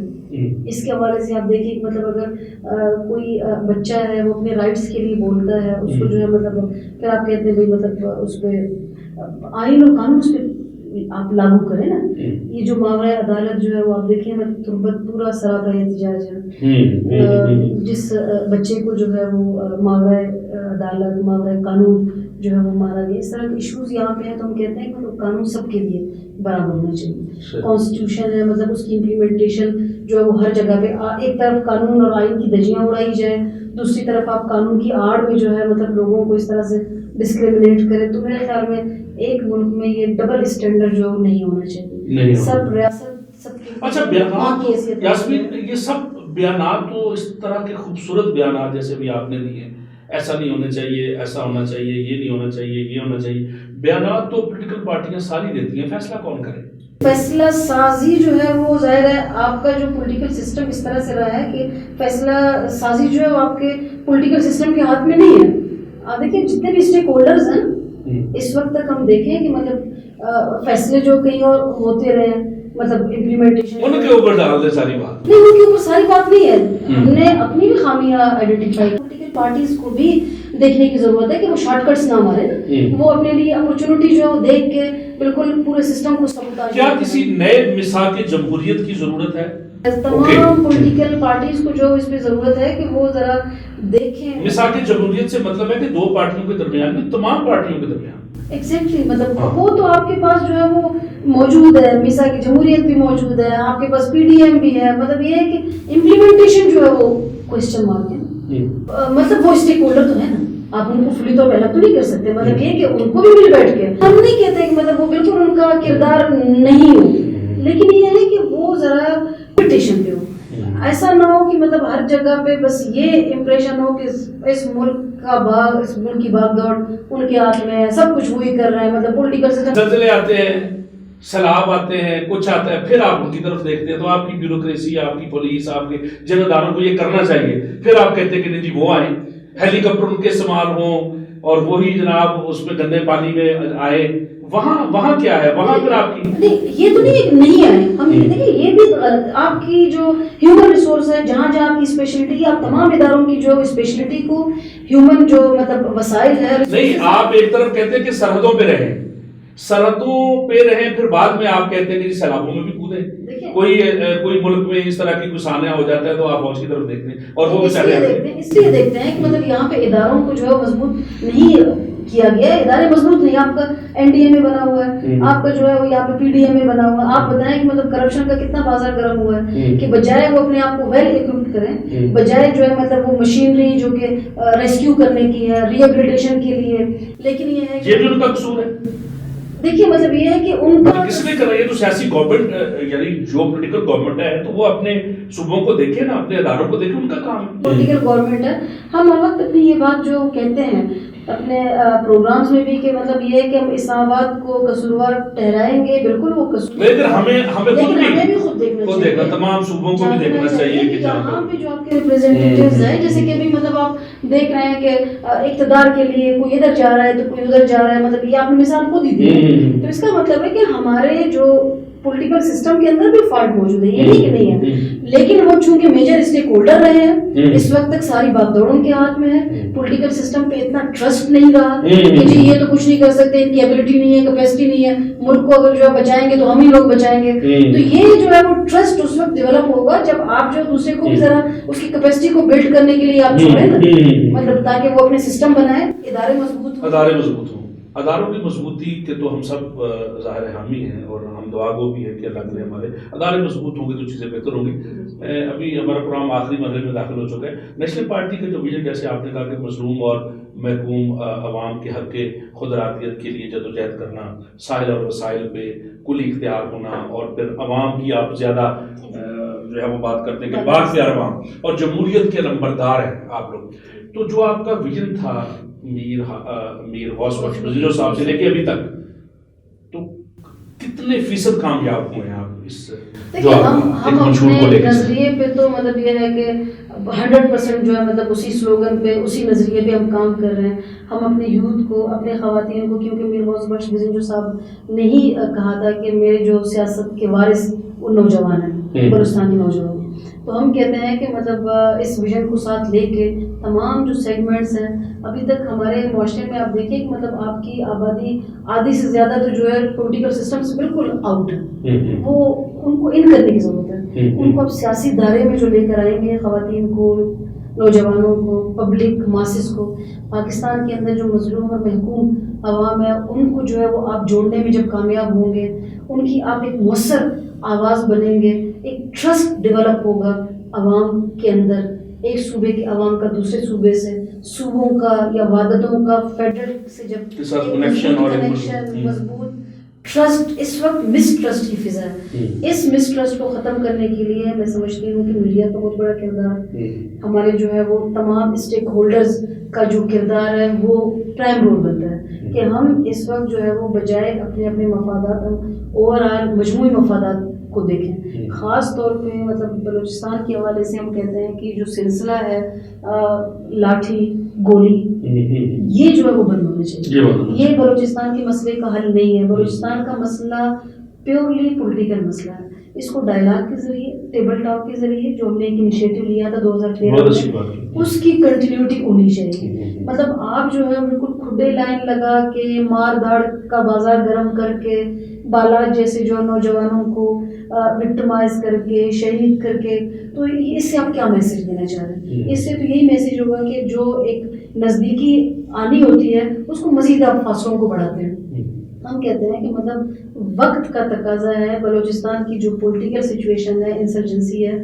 اس کے حوالے سے آپ دیکھیں کہ مطلب اگر کوئی بچہ ہے وہ اپنے رائٹس کے لیے بولتا ہے, اس کو جو ہے مطلب پھر آپ کہتے ہیں بھائی مطلب اس پہ آئین اور قانون اس پہ آپ لاگو کریں نا. یہ جو ماورائے عدالت جو ہے وہ آپ دیکھیں مطلب تربت پورا سراپا احتجاج ہے, جس بچے کو جو ہے وہ ماورائے عدالت, ماورائے قانون جو ہے وہ مارا گیا. اس طرح کے ایشوز یہاں پہ ہیں, تو ہم کہتے ہیں کہ مطلب قانون سب کے لیے برابر ہونا چاہیے. کانسٹیٹیوشن ہے, مطلب اس کی امپلیمنٹیشن جو ہے وہ ہر جگہ پہ, ایک طرف قانون اور آئین کی دھجیاں اڑائی جائیں, دوسری طرف آپ قانون کی آڑ میں جو ہے مطلب لوگوں کو اس طرح سے ڈسکریمنیٹ کریں. تو میرے خیال میں ایک ملک میں یہ ڈبل اسٹینڈرڈ جو نہیں ہونا چاہیے. سب ریاست سب کی. اچھا یاسمین, یہ سب بیانات تو اس طرح کے خوبصورت بیانات جیسے بھی آپ نے دیے, ایسا نہیں ہونا چاہیے, ایسا ہونا چاہیے, یہ نہیں ہونا چاہیے, یہ ہونا چاہیے, بیانات تو پولیٹیکل پارٹیاں ساری دیتی ہیں, فیصلہ کون کرے؟ فیصلہ سازی جو ہے وہ ظاہر ہے آپ کا جو پولیٹیکل سسٹم اس طرح سے رہا ہے کہ فیصلہ سازی جو ہے وہ آپ کے پولیٹیکل سسٹم کے ہاتھ میں نہیں ہے. آپ دیکھیں جتنے بھی اسٹیک ہولڈرز ہیں اس وقت تک ہم دیکھیں کہ مطلب فیصلے جو کہیں اور ہوتے رہے ہیں, مطلب امپلیمنٹیشن ان کے اوپر ڈال دے ساری بات. نہیں, ان کے اوپر ساری بات نہیں ہے. ہم نے اپنی بھی خامیاں آئیڈینٹیفائی. پولیٹیکل پارٹیز کو بھی دیکھنے کی ضرورت ہے کہ وہ شارٹ کٹس نہ مارے, وہ اپنے لیے اپرچونٹی جو ہے دیکھ کے بالکل پورے سسٹم کو سبوتاج. کیا کسی نئے میثاق جمہوریت کی ضرورت ہے؟ تمام پولیٹیکل پارٹیز کو جو اس پہ ضرورت ہے کہ وہ ذرا دیکھیں. میثاق جمہوریت سے مطلب ہے کہ دو پارٹیوں کے درمیان میں, تمام پارٹیوں کے درمیان. ایگزیکٹلی, مطلب وہ تو آپ کے پاس جو ہے وہ موجود ہے, میثاق جمہوریت بھی موجود ہے, آپ کے پاس پی ڈی ایم بھی ہے. مطلب یہ ہے کہ امپلیمنٹیشن جو ہے وہ کوسچن مارک ہے. مطلب وہ اسٹیک ہولڈر تو ہے نا, آپ ان کو فلی طور پہ الگ تو نہیں کر سکتے. مطلب یہ کہ ان کو بھی مل بیٹھ کے, ہم نہیں کہتے کہ مطلب وہ بالکل ان کا کردار نہیں ہو, لیکن یہ ہے کہ وہ ذرا پٹیشن پہ ہو. ایسا نہ ہو کہ مطلب ہر جگہ پہ بس یہ امپریشن ہو کہ اس ملک کا باغ, اس ملک کی بھاگ دوڑ ان کے ہاتھ میں ہے, سب کچھ وہی کر رہے ہیں. مطلب پولیٹیکل سسٹم, زلزلے آتے ہیں, سیلاب آتے ہیں, کچھ آتا ہے, پھر آپ ان کی طرف دیکھتے ہیں تو آپ کی بیوروکریسی, آپ کی پولیس, آپ کے ذمہ داروں کو یہ کرنا چاہیے. پھر آپ کہتے ہیں کہ نہیں جی وہ آئیں, ہیلی کاپٹر ان کے استعمال ہوں, اور وہی جناب اس میں گندے پانی میں آئے. وہاں کیا ہے, وہاں پھر آپ کی نہیں, یہ تو نہیں آئے ہم. دیکھیں یہ بھی آپ کی جو ہیومن ریسورس ہے, جہاں جہاں آپ کی اسپیشلٹی, آپ تمام اداروں کی جو اسپیشلٹی کو ہیومن جو مطلب وسائل ہے. نہیں, آپ ایک طرف کہتے ہیں کہ سرحدوں پہ رہیں, پھر بعد میں آپ کہتے ہیں کہ سیلابوں میں بھی کودیں. کوئی ملک میں اس طرح کی کوئی سانحہ ہو جاتا ہے تو آپ فوج کی طرف دیکھتے ہیں, اور وہ اس لیے دیکھتے ہیں کہ مطلب یہاں پہ اداروں کو جو ہے مضبوط نہیں کیا گیا ہے. ادارے مضبوط نہیں, آپ کا این ڈی اے میں بنا ہوا ہے, آپ کا جو ہے وہ یہاں پہ پی ڈی اے میں بنا ہوا ہے. آپ بتائیں کہ مطلب کرپشن کا کتنا بازار گرم ہوا ہے, کہ بجائے وہ اپنے آپ کو ویل اکوپڈ کریں, بجائے جو ہے مطلب وہ مشینری جو کہ ریسکیو کرنے کی ہے, ریہیبلیٹیشن کے لیے, لیکن یہ ہے یہ بھی ان کا قصور ہے. دیکھیے مطلب یہ ہے کہ ان کا کس نے کرا, یہ تو سیاسی گورنمنٹ, یعنی جو پولیٹیکل گورنمنٹ ہے تو وہ اپنے صوبوں کو دیکھے نا, اپنے اداروں کو دیکھے, ان کا کام ہے. پولیٹیکل گورنمنٹ ہے. ہم ہر وقت اپنی یہ بات جو کہتے ہیں اپنے پروگرامز میں بھی کہ مطلب یہ ہے کہ ہم اسلام آباد کو قصوروار ٹھہرائیں گے, بالکل وہ قصور, لیکن ہمیں بھی خود دیکھنا چاہیے, تمام صوبوں کو بھی دیکھنا چاہیے کہ جہاں پہ جو آپ کے ریپرزینٹیٹیوز ہیں, جیسے کہ ابھی مطلب آپ دیکھ رہے ہیں کہ اقتدار کے لیے کوئی ادھر جا رہا ہے تو کوئی ادھر جا رہا ہے, مطلب یہ آپ نے مثال خود ہی دی ہے. تو اس کا مطلب ہے کہ ہمارے جو پولیٹیکل سسٹم کے اندر بھی فالٹ موجود ہے, یہ نہیں کہ نہیں ہے, لیکن وہ چونکہ میجر اسٹیک ہولڈر رہے ہیں, اس وقت تک ساری بات دور ان کے ہاتھ میں ہے. پولیٹیکل سسٹم پہ اتنا ٹرسٹ نہیں رہا کہ جی یہ تو کچھ نہیں کر سکتے, ان کی ایبلٹی نہیں ہے, کیپیسٹی نہیں ہے, ملک کو اگر جو ہے بچائیں گے تو ہم ہی لوگ بچائیں گے. تو یہ جو ہے وہ ٹرسٹ اس وقت ڈیولپ ہوگا جب آپ جو دوسرے کو بھی ذرا اس کی کیپیسٹی کو بلڈ کرنے کے لیے آپ چھوڑیں نا, مطلب تاکہ وہ اپنے سسٹم بنائیں, ادارے مضبوط ہوں. اداروں کی مضبوطی کے تو ہم سب ظاہر حامی ہیں, اور ہم دعا گو بھی ہے کہ اللہ کرے ہمارے ادارے مضبوط ہوں گے تو چیزیں بہتر ہوں گی. ابھی ہمارا پروگرام آخری مرحلے میں داخل ہو چکا ہے. نیشنل پارٹی کا جو ویژن, جیسے آپ نے کہا کہ مظلوم اور محکوم عوام کے حق کے خود ارادیت کے لیے جدوجہد کرنا, ساحل اور وسائل پہ کلی اختیار ہونا, اور پھر عوام کی آپ زیادہ جو ہے وہ بات کرتے ہیں کہ بااختیار عوام, اور جمہوریت کے نمبردار ہیں آپ لوگ. تو جو آپ کا ویژن تھا میر غوث بخش وزیر صاحب سے لے کے ابھی تک, تو کتنے فیصد کامیاب ہوئے ہیں آپ اس جو ہم اپنے نظریے پہ تو مطلب یہ ہے کہ 100% جو ہے مطلب اسی سلوگن پہ, اسی نظریے پہ ہم کام کر رہے ہیں. ہم اپنے یوتھ کو, اپنے خواتین کو, کیونکہ میر غوث بخش وزیر صاحب نے ہی کہا تھا کہ میرے جو سیاست کے وارث وہ نوجوان ہیں, بلوچستان کے نوجوان, تو ہم کہتے ہیں کہ مطلب اس ویژن کو ساتھ لے کے تمام جو سیگمنٹس ہیں ابھی تک ہمارے معاشرے میں, آپ دیکھیں کہ مطلب آپ کی آبادی آدھی سے زیادہ تو جو ہے پولیٹیکل سسٹم سے بالکل آؤٹ ہے, وہ ان کو ان کرنے کی ضرورت ہے. ان کو اب سیاسی دائرے میں جو لے کر آئیں گے, خواتین کو, نوجوانوں کو, پبلک ماسز کو, پاکستان کے اندر جو مظلوم اور محکوم عوام ہے ان کو جو ہے وہ آپ جوڑنے میں جب کامیاب ہوں گے, ان کی آپ ایک مؤثر آواز بنیں گے, ایک ٹرسٹ ڈیولپ ہوگا عوام کے اندر, ایک صوبے کی عوام کا دوسرے صوبے سے, صوبوں کا یا وحدتوں کا فیڈرل سے جب کنیکشن مضبوط, ٹرسٹ, اس وقت مس ٹرسٹ کی فضا ہے. اس مس ٹرسٹ کو ختم کرنے کے لیے میں سمجھتی ہوں کہ میڈیا کا بہت بڑا کردار, ہمارے جو ہے وہ تمام اسٹیک ہولڈرز کا جو کردار ہے وہ پرائم رول بنتا ہے کہ ہم اس وقت جو ہے وہ بجائے اپنے اپنے مفادات, ہم اوور آل مجموعی مفادات کو دیکھیں. خاص طور پہ مطلب بلوچستان کے حوالے سے ہم کہتے ہیں کہ جو سلسلہ ہے لاٹھی گولی, یہ جو ہے وہ بند ہونا چاہیے. یہ بلوچستان کے مسئلے کا حل نہیں ہے. بلوچستان کا مسئلہ پیورلی پولیٹیکل مسئلہ ہے. اس کو ڈائلاگ کے ذریعے, ٹیبل ٹاک کے ذریعے, جو ہم نے ایک انیشیٹو لیا تھا 2013 میں, اس کی کنٹینیوٹی ہونی چاہیے. مطلب آپ جو ہے بالکل کھڈے لائن لگا کے, مار داڑ کا بازار گرم کر کے, بالاج جیسے جو نوجوانوں کو وکٹمائز کر کے, شہید کر کے, تو اس سے آپ کیا میسج دینا چاہ رہے ہیں؟ اس سے تو یہی میسج ہوگا کہ جو ایک نزدیکی آنی ہوتی ہے اس کو مزید آپ فاصلوں کو بڑھاتے ہیں. ہم کہتے ہیں کہ مطلب وقت کا تقاضا ہے, بلوچستان کی جو پولیٹیکل سچویشن ہے, انسرجنسی ہے,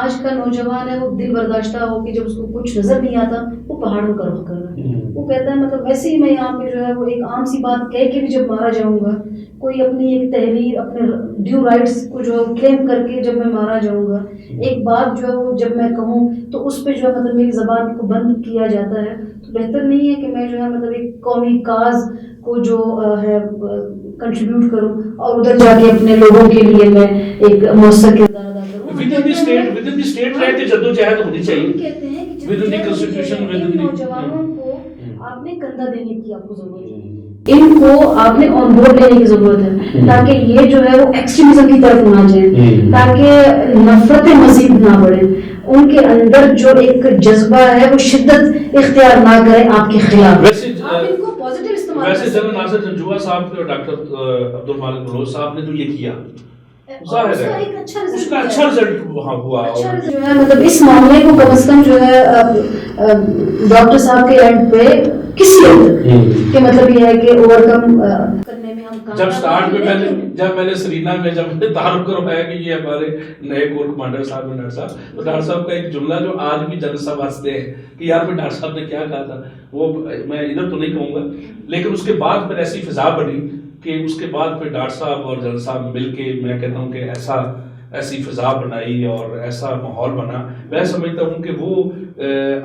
آج کا نوجوان ہے وہ دل برداشتہ ہو کہ جب اس کو کچھ نظر نہیں آتا وہ پہاڑوں کا رخ کر رہا ہے. وہ کہتا ہے مطلب ویسے ہی میں یہاں پہ جو ہے وہ ایک عام سی بات کہہ کے بھی جب مارا جاؤں گا, کوئی اپنی ایک تحریر, اپنے ڈیو رائٹس کو جو ہے کلیم کر کے جب میں مارا جاؤں گا, ایک بات جو ہے وہ جب میں کہوں تو اس پہ جو ہے مطلب میری زبان کو بند کیا جاتا ہے, تو بہتر نہیں ہے کہ میں جو ہے مطلب ایک قومی کاز کو جو ہے کنٹریبیوٹ کروں اور ادھر جا کے اپنے لوگوں کے لیے میں ایک مؤثر کردار ادا کروں. ود ان دی اسٹیٹ رہ کے جدوجہد ہونی چاہیے. کہتے ہیں کہ نوجوانوں کو آپ آپ نے کندھا دینے کی آپ کو ضرورت ہے. ان کو آپ نے آن بورڈ لینے کی ضرورت ہے تاکہ یہ جو ہے وہ ایکسٹریمزم کی طرف نہ جائیں, تاکہ نفرتیں مزید نہ بڑھیں, ان کے اندر جو ایک جذبہ ہے وہ شدت اختیار نہ کریں آپ کے خلاف. آپ ان کو پازیٹیو استعمال. ویسے جنرل ناصر جنجوعہ صاحب اور ڈاکٹر عبدالمالک بلوچ صاحب نے تو یہ کیا, ظاہر ہے اس کا اچھا رزلٹ وہاں ہوا. جو ہے مطلب اس معاملے کو کم از کم جو ہے ڈاکٹر صاحب کے اینڈ پہ کسی حد کہ مطلب یہ ہے کہ اوور کم کرنے میں ہم جب سٹارٹ میں جب میں نے سرینا میں جب تعارف کروایا کہ یہ ہمارے نئے کور کمانڈر صاحب ہیں ڈاکٹر صاحب, تو ڈاکٹر صاحب کا ایک جملہ جو آج بھی جنرل صاحب ہنستے ہیں کہ یار میں ڈاکٹر صاحب نے کیا کہا تھا, وہ میں ادھر تو نہیں کہوں گا, لیکن اس کے بعد پھر ایسی فضا بنی کہ اس کے بعد پھر ڈاکٹر صاحب اور جنرل صاحب مل کے میں کہتا ہوں کہ ایسی فضا بنائی اور ایسا ماحول بنا. میں سمجھتا ہوں کہ وہ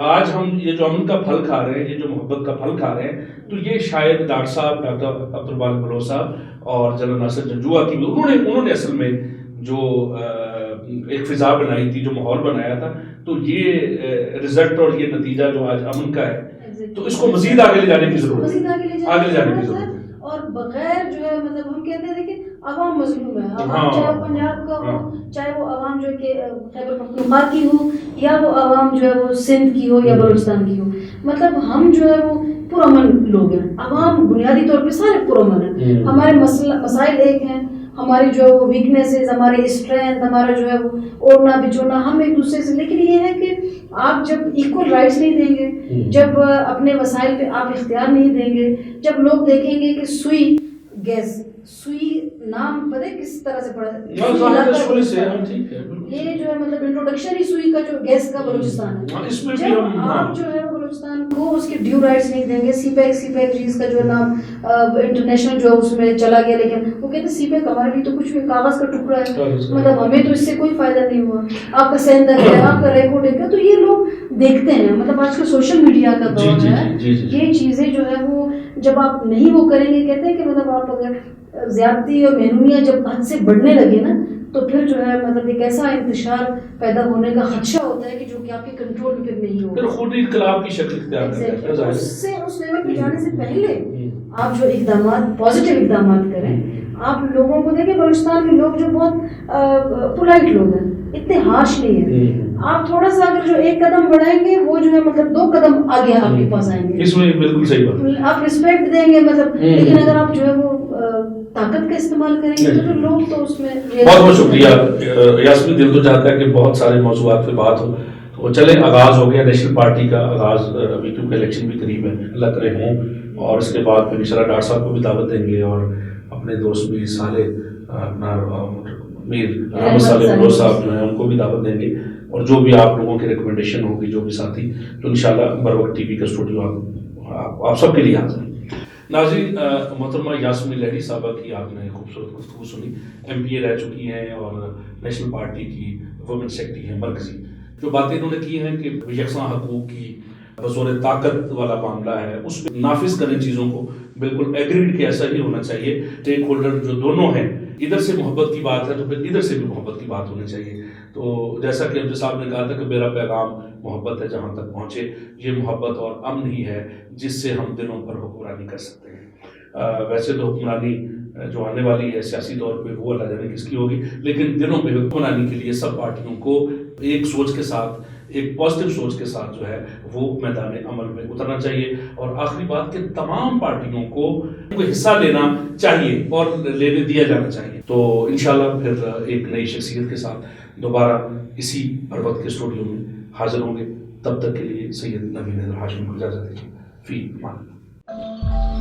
آج ہم یہ جو امن کا پھل کھا رہے ہیں, یہ جو محبت کا پھل کھا رہے ہیں, تو یہ شاید ڈاکٹر صاحب ڈاکٹر عبدالمالک بلوچ صاحب اور جنرل ناصر جنجوعہ کی انہوں نے اصل میں جو ایک فضا بنائی تھی, جو ماحول بنایا تھا, تو یہ رزلٹ اور یہ نتیجہ جو آج امن کا ہے, تو اس کو مزید آگے لے جانے کی ضرورت ہے, آگے لے جانے کی ضرورت ہے. اور بغیر جو ہے مطلب ہم کہتے ہیں دیکھیں عوام مظلوم ہے, عوام چاہے وہ پنجاب کا ہو, چاہے وہ عوام جو کہ خیبر پختونخوا کی ہو, یا وہ عوام جو ہے وہ سندھ کی ہو یا بلوچستان کی ہو, مطلب ہم جو ہے وہ پرامن لوگ ہیں. عوام بنیادی طور پہ سارے پرامن ہیں. ہمارے مسائل ایک ہیں, ہماری جو ہے وہ ویکنیسز, ہماری اسٹرینتھ, ہمارا جو ہے وہ اوڑھنا بچھونا, ہم ایک دوسرے سے. لیکن یہ ہے کہ آپ جب ایکول رائٹس نہیں دیں گے, جب اپنے وسائل پہ آپ اختیار نہیں دیں گے, جب لوگ دیکھیں گے کہ سوئی گیس, سوئی نام پتہ کس طرح سے پڑا ہے, یہ جو ہے مطلب انٹروڈکشن ہی سوئی کا جو گیس کا بلوچستان ہے. جب آپ جو ہے بلوچستان کو اس کے ڈیو رائٹس نہیں دیں گے, سی پیک چیز کا جو نام انٹرنیشنل جو اس میں چلا گیا, لیکن وہ کہتے ہیں سی پیک ہمارے لیے تو کچھ بھی کاغذ کا ٹکڑا ہے, مطلب ہمیں تو اس سے کوئی فائدہ نہیں ہوا, آپ کا سینڈر ہے, آپ کا ریکارڈنگ ہے. تو یہ لوگ دیکھتے ہیں, مطلب آج کل سوشل میڈیا کا دور ہے, یہ چیزیں جو ہے وہ جب آپ نہیں وہ کریں گے, کہتے ہیں کہ مطلب آپ اگر زیادتی اور محرومیاں جب حد سے بڑھنے لگے نا, تو پھر جو ہے مطلب ایک ایسا انتشار پیدا ہونے کا خدشہ ہوتا ہے کہ جو کہ آپ کے کنٹرول میں پھر نہیں ہوگا, پھر خود انقلاب کی شکل اختیار کرتا ہے. اس لیول پہ جانے سے پہلے آپ جو اقدامات, پازیٹیو اقدامات کریں. آپ لوگوں کو دیکھیں بلوچستان کے لوگ جو بہت پولائٹ لوگ ہیں, اتنے ہارش نہیں ہیں. آپ تھوڑا سا اگر جو ایک قدم بڑھائیں گے, وہ جو ہے مطلب 2 قدم آگے آپ کے پاس آئیں گے. اس میں بالکل صحیح بات, آپ رسپیکٹ دیں گے مطلب. لیکن اگر آپ جو ہے وہ طاقت کا استعمال کریں گے تو لوگ تو اس میں. بہت بہت شکریہ یاسمین, دل تو چاہتا ہے کہ بہت سارے موضوعات پہ بات ہو. تو چلیں, آغاز ہو گیا نیشنل پارٹی کا آغاز, ابھی کیونکہ الیکشن بھی قریب ہے, اللہ کرے ہوں, اور اس کے بعد پھر انشاءاللہ ڈاکٹر صاحب کو بھی دعوت دیں گے, اور اپنے دوست بھی صالح اپنا میر احمد صالح بلوچ صاحب جو ہیں ان کو بھی دعوت دیں گے, اور جو بھی آپ لوگوں کی ریکمنڈیشن ہوگی, جو بھی ساتھی, تو انشاءاللہ بروقت ٹی وی کا اسٹوڈیو آپ سب کے لیے حاضر ہے. ناظرین, محترمہ یاسمین لہڑی صاحبہ کی آپ نے خوبصورت گفتگو سنی. ایم پی اے رہ چکی ہیں اور نیشنل پارٹی کی وومن سیکرٹری ہیں مرکزی. جو باتیں انہوں نے کی ہیں کہ یکساں حقوق کی بزور طاقت والا معاملہ ہے, اس پہ نافذ کریں چیزوں کو, بالکل ایگریڈ کہ ایسا ہی ہونا چاہیے. اسٹیک ہولڈر جو دونوں ہیں, ادھر سے محبت کی بات ہے تو پھر ادھر سے بھی محبت کی بات ہونی چاہیے. تو جیسا کہ امجد صاحب نے کہا تھا کہ میرا پیغام محبت ہے, جہاں تک پہنچے. یہ محبت اور امن ہی ہے جس سے ہم دلوں پر حکمرانی کر سکتے ہیں. ویسے تو حکمرانی جو آنے والی ہے سیاسی طور پہ وہ اللہ جانے کس کی ہوگی, لیکن دلوں پہ حکمرانی کے لیے سب پارٹیوں کو ایک سوچ کے ساتھ, ایک پازیٹیو سوچ کے ساتھ جو ہے وہ میدان عمل میں اترنا چاہیے. اور آخری بات کہ تمام پارٹیوں کو حصہ لینا چاہیے اور لینے دیا جانا چاہیے. تو انشاءاللہ پھر ایک نئی شخصیت کے ساتھ دوبارہ اسی بروقت کے اسٹوڈیو میں حاضر ہوں گے. تب تک کے لیے سید نوید حیدر ہاشمی کو اجازت دیجیے. فی امان اللہ.